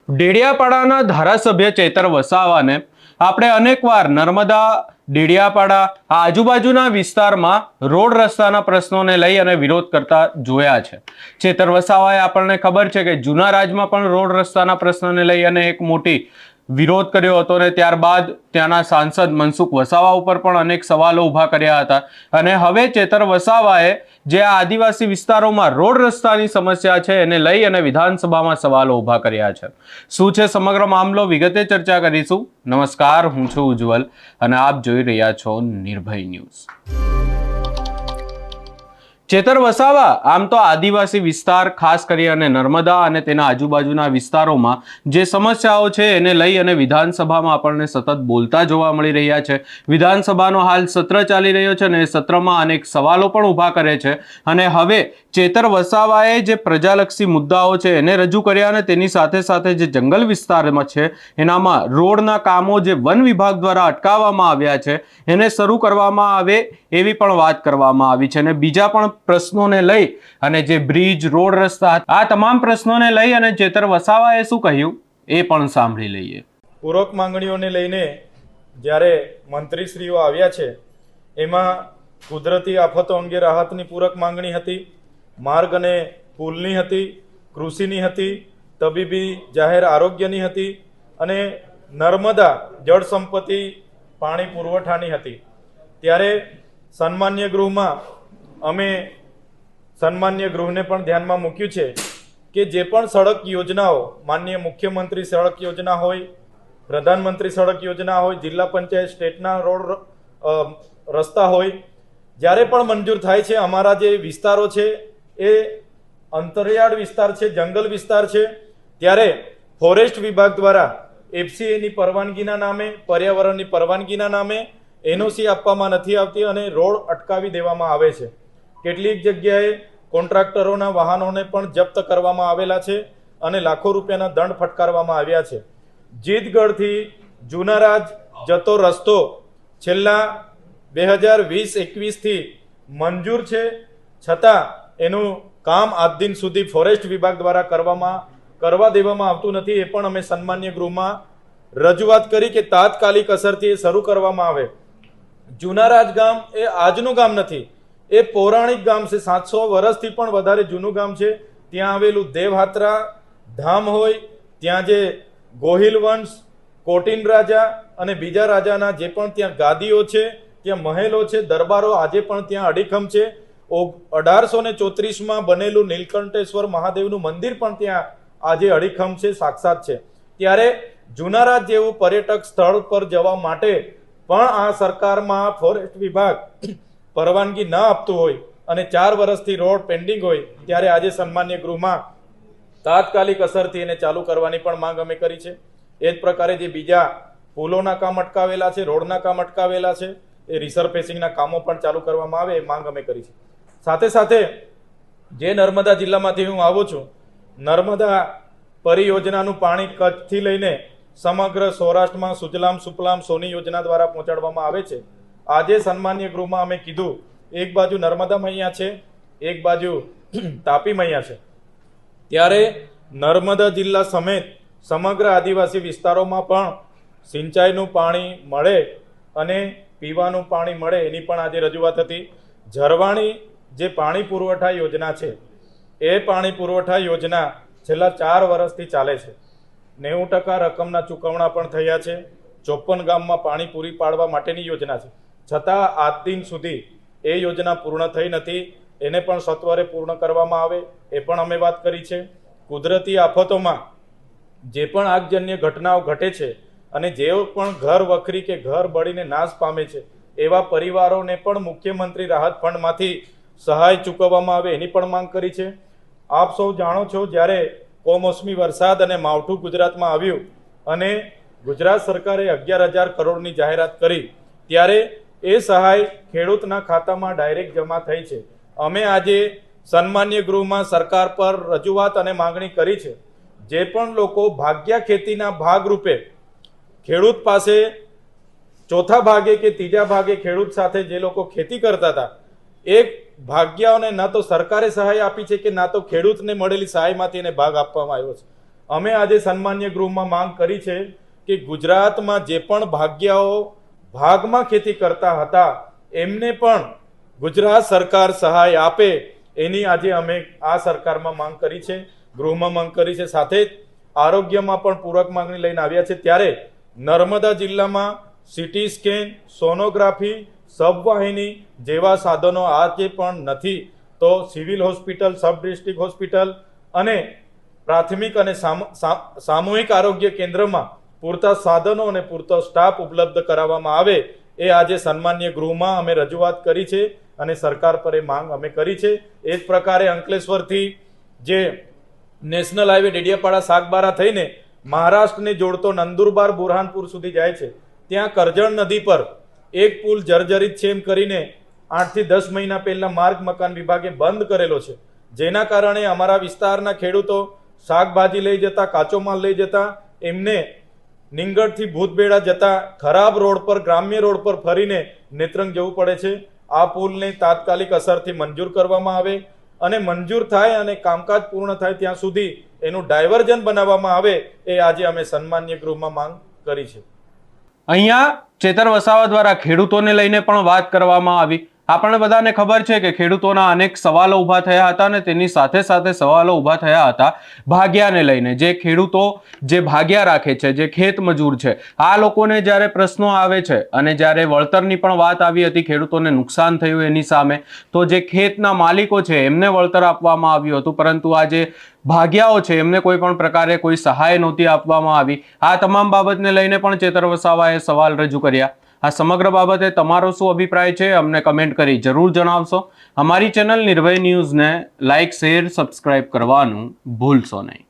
ડેડિયાપાડાના ધારાસભ્ય ચેતર વસાવાને આપણે અનેકવાર નર્મદા ડેડિયાપાડા આ આજુબાજુના વિસ્તારમાં રોડ રસ્તાના પ્રશ્નોને લઈ અને વિરોધ કરતા જોયા છે. ચેતર વસાવાએ આપણને ખબર છે કે જૂના રાજમાં પણ રોડ રસ્તાના પ્રશ્નોને લઈ અને એક મોટી વિરોધ કર્યો હતો અને ત્યારબાદ ત્યાંના સાંસદ મનસુખ વસાવા ઉપર પણ અનેક સવાલો ઊભા કર્યા હતા. અને હવે ચેતર વસાવાએ જે આ આદિવાસી વિસ્તારોમાં રોડ રસ્તાની સમસ્યા છે એને લઈ અને વિધાનસભામાં સવાલો ઊભા કર્યા છે. શું છે સમગ્ર મામલો, વિગતે ચર્ચા કરીશું. નમસ્કાર, હું છું ઉજ્જવલ અને આપ જોઈ રહ્યા છો નિર્ભય ન્યૂઝ. ચેતર વસાવા આમ તો આદિવાસી વિસ્તાર, ખાસ કરી અને નર્મદા અને તેના આજુબાજુના વિસ્તારોમાં જે સમસ્યાઓ છે એને લઈ અને વિધાનસભામાં આપણને સતત બોલતા જોવા મળી રહ્યા છે. વિધાનસભાનો હાલ સત્ર ચાલી રહ્યો છે અને એ સત્રમાં અનેક સવાલો પણ ઊભા કરે છે. અને હવે ચેતર વસાવાએ જે પ્રજાલક્ષી મુદ્દાઓ છે એને રજૂ કર્યા અને તેની સાથે સાથે જે જંગલ વિસ્તારમાં છે એનામાં રોડના કામો જે વન વિભાગ દ્વારા અટકાવવામાં આવ્યા છે એને શરૂ કરવામાં આવે એવી પણ વાત કરવામાં આવી છે. અને બીજા પણ પ્રશ્નોને લઈ અને જે બ્રિજ, રોડ, રસ્તા, આ તમામ પ્રશ્નોને લઈ અને ચેતર વસાવાએ શું કહ્યું એ પણ સાંભળી લઈએ. પૂરક માંગણીઓને લઈને જ્યારે મંત્રીશ્રીઓ આવ્યા છે એમાં કુદરતી આફતો અંગે રાહતની પૂરક માંગણી હતી, માર્ગ અને પુલની હતી, કૃષિની હતી, તબીબી જાહેર આરોગ્યની હતી અને નર્મદા જળ સંપત્તિ પાણી પુરવઠાની હતી. ત્યારે સન્માન્ય ગૃહમાં અમે સન્માન્ય ગૃહને પણ ધ્યાનમાં મૂક્યું છે કે જે પણ સડક યોજનાઓ, માનનીય મુખ્યમંત્રી સડક યોજના હોય, પ્રધાનમંત્રી સડક યોજના હોય, જિલ્લા પંચાયત સ્ટેટના રોડ રસ્તા હોય, જ્યારે પણ મંજૂર થાય છે, અમારા જે વિસ્તારો છે એ અંતરિયાળ વિસ્તાર છે, જંગલ વિસ્તાર છે, ત્યારે ફોરેસ્ટ વિભાગ દ્વારા એફસીએની પરવાનગીના નામે, પર્યાવરણની પરવાનગીના નામે એનઓસી આપવામાં નથી આવતી અને રોડ અટકાવી દેવામાં આવે છે. કેટલીક જગ્યાએ કોન્ટ્રાક્ટરોના વાહનોને પણ જપ્ત કરવામાં આવેલા છે અને લાખો રૂપિયાના દંડ ફટકારવામાં આવ્યા છે. જીતગઢથી જુનારાજ જતો રસ્તો છેલ્લા 2020-21થી મંજૂર છે, છતાં એનું કામ આજ દિન સુધી ફોરેસ્ટ વિભાગ દ્વારા કરવા દેવામાં આવતું નથી. એ પણ અમે સન્માન્ય ગૃહમાં રજૂઆત કરી કે તાત્કાલિક અસરથી એ શરૂ કરવામાં આવે. જુનારાજ ગામ એ આજનું ગામ નથી, એ પૌરાણિક ગામ છે, 700 વર્ષથી પણ વધારે જૂનું ગામ છે. ત્યાં આવેલું દેવહાત્રા ધામ હોય, ત્યાં જે ગોહિલ વંશ, કોટિન રાજા અને બીજા રાજાના જે પણ ત્યાં ગાદીઓ છે, ત્યાં મહેલો છે, દરબારો આજે પણ ત્યાં અડીખમ છે. 1834માં બનેલું નીલકંઠેશ્વર મહાદેવનું મંદિર પણ ત્યાં આજે અડીખમ છે, સાક્ષાત છે. ત્યારે જુનારાજ જેવું પર્યટક સ્થળ પર જવા માટે પણ આ સરકારમાં ફોરેસ્ટ વિભાગ પરવાનગી ન આપતું હોય અને 4 વર્ષથી રોડ પેન્ડિંગ હોય, ત્યારે આજે સન્માન્ય ગૃહમાં તાત્કાલિક અસરથી એને ચાલુ કરવાની પણ માંગ અમે કરી છે. એ જ પ્રકારે જે બીજા પુલોના કામ અટકાવેલા છે, રોડના કામ અટકાવેલા છે, એ રિસરફેસિંગના કામો પણ ચાલુ કરવામાં આવે એ માંગ અમે કરી છે. સાથે સાથે જે નર્મદા જિલ્લામાંથી હું આવું છું, નર્મદા પરિયોજનાનું પાણી કચ્છથી લઈને સમગ્ર સૌરાષ્ટ્રમાં સુજલામ સુફલામ સોની યોજના દ્વારા પહોંચાડવામાં આવે છે. આજે સન્માન્ય ગૃહમાં અમે કીધું, એક બાજુ નર્મદા મૈયા છે, એક બાજુ તાપી મૈયા છે, ત્યારે નર્મદા જિલ્લા સમેત સમગ્ર આદિવાસી વિસ્તારોમાં પણ સિંચાઈનું પાણી મળે અને પીવાનું પાણી મળે એની પણ આજે રજૂઆત હતી. ઝરવાણી જે પાણી પુરવઠા યોજના છે, એ પાણી પુરવઠા યોજના છેલ્લા 4 વર્ષથી ચાલે છે. 90% રકમના ચૂકવણા પણ થયા છે. 54 ગામમાં પાણી પૂરી પાડવા માટેની યોજના છે, છતાં આજ દિન સુધી એ યોજના પૂર્ણ થઈ નથી. એને પણ સત્વરે પૂર્ણ કરવામાં આવે એ પણ અમે વાત કરી છે. કુદરતી આફતોમાં જે પણ આગજન્ય ઘટનાઓ ઘટે છે અને જેઓ પણ ઘર વખરી કે ઘર બળીને નાશ પામે છે એવા પરિવારોને પણ મુખ્યમંત્રી રાહત ફંડમાંથી સહાય ચૂકવવામાં આવે એની પણ માંગ કરી છે. આપ સૌ જાણો છો, જ્યારે કમોસમી વરસાદ અને માવઠું ગુજરાતમાં આવ્યું અને ગુજરાત સરકારે 11,000 કરોડની જાહેરાત કરી, ત્યારે એ સહાય ખેડૂતના ખાતામાં ડાયરેક્ટ જમા થઈ છે. અમે આજે સન્માન્ય ગૃહમાં સરકાર પર રજૂઆત અને માંગણી કરી છે, જે પણ લોકો ભાગ્યા ખેતીના ભાગરૂપે ખેડૂત પાસે ચોથા ભાગે કે ત્રીજા ભાગે ખેડૂત સાથે જે લોકો ખેતી કરતા હતા, એક ભાગ્યાઓને ના તો સરકારે સહાય આપી છે કે ના તો ખેડૂતને મળેલી સહાયમાંથી એને ભાગ આપવામાં આવ્યો છે. અમે આજે સન્માન્ય ગૃહમાં માંગ કરી છે કે ગુજરાતમાં જે પણ ભાગ્યાઓ ભાગમાં ખેતી કરતા હતા એમને પણ ગુજરાત સરકાર સહાય આપે એની આજે અમે આ સરકારમાં માંગ કરી છે, ગૃહમાં માંગ કરી છે. સાથે જ આરોગ્યમાં પણ પૂરક માંગણી લઈને આવ્યા છે. ત્યારે નર્મદા જિલ્લામાં સીટી સ્કેન, સોનોગ્રાફી, સબવાહિની જેવા સાધનો આજે પણ નથી. તો civil hospital, sub district hospital અને પ્રાથમિક અને સામૂહિક આરોગ્ય કેન્દ્રમાં પૂરતા સાધનો અને પૂરતો સ્ટાફ ઉપલબ્ધ કરાવવામાં આવે એ આજે સન્માન્ય ગૃહમાં અમે રજૂઆત કરી છે અને સરકાર પર એ માંગ અમે કરી છે. એ જ પ્રકારે અંકલેશ્વરથી જે નેશનલ હાઈવે ડેડિયાપાડા સાગબારા થઈને મહારાષ્ટ્રને જોડતો નંદુરબાર બુરહાનપુર સુધી જાય છે, ત્યાં કરજણ નદી પર એક પુલ જર્જરિત છે એમ કરીને 8 થી 10 મહિના પહેલા માર્ગ મકાન વિભાગે બંધ કરેલો છે, જેના કારણે અમારા વિસ્તારના ખેડૂતો શાકભાજી લઈ જતા, કાચો માલ લઈ જતા એમને નીંગળથી ભૂતબેડા જતા ખરાબ રોડ પર, ગ્રામ્ય રોડ પર ફરીને નેત્રંગ જવું પડે છે. આ પુલને તાત્કાલિક અસરથી મંજૂર કરવામાં આવે અને મંજૂર થાય અને કામકાજ પૂર્ણ થાય ત્યાં સુધી એનું ડાયવર્ઝન બનાવવામાં આવે એ આજે અમે સન્માન્ય ગૃહમાં માંગ કરી છે. અહીંયા ચેતર વસાવા દ્વારા ખેડૂતોને લઈને પણ વાત કરવામાં આવી. આપણને બધાને ખબર છે કે ખેડૂતોના અનેક સવાલો ઊભા થયા હતા અને તેની સાથે સાથે સવાલો ઊભા થયા હતા ભાગ્યાને લઈને. જે ખેડૂતો જે ભાગ્યા રાખે છે, જે ખેત મજૂર છે, આ લોકોને જ્યારે પ્રશ્નો આવે છે અને જ્યારે વળતરની પણ વાત આવી હતી, ખેડૂતોને નુકસાન થયું એની સામે, તો જે ખેતના માલિકો છે એમને વળતર આપવામાં આવ્યું હતું, પરંતુ આ જે ભાગ્યાઓ છે એમને કોઈ પણ પ્રકારે કોઈ સહાય નહોતી આપવામાં આવી. આ તમામ બાબતને લઈને પણ ચેતર વસાવાએ સવાલ રજૂ કર્યા. આ સમગ્ર બાબતે તમારો શું અભિપ્રાય છે અમને કમેન્ટ કરી જરૂર જણાવશો. અમારી ચેનલ નિર્ભય ન્યૂઝને લાઇક, શેર, સબસ્ક્રાઇબ કરવાનું ભૂલશો નહીં.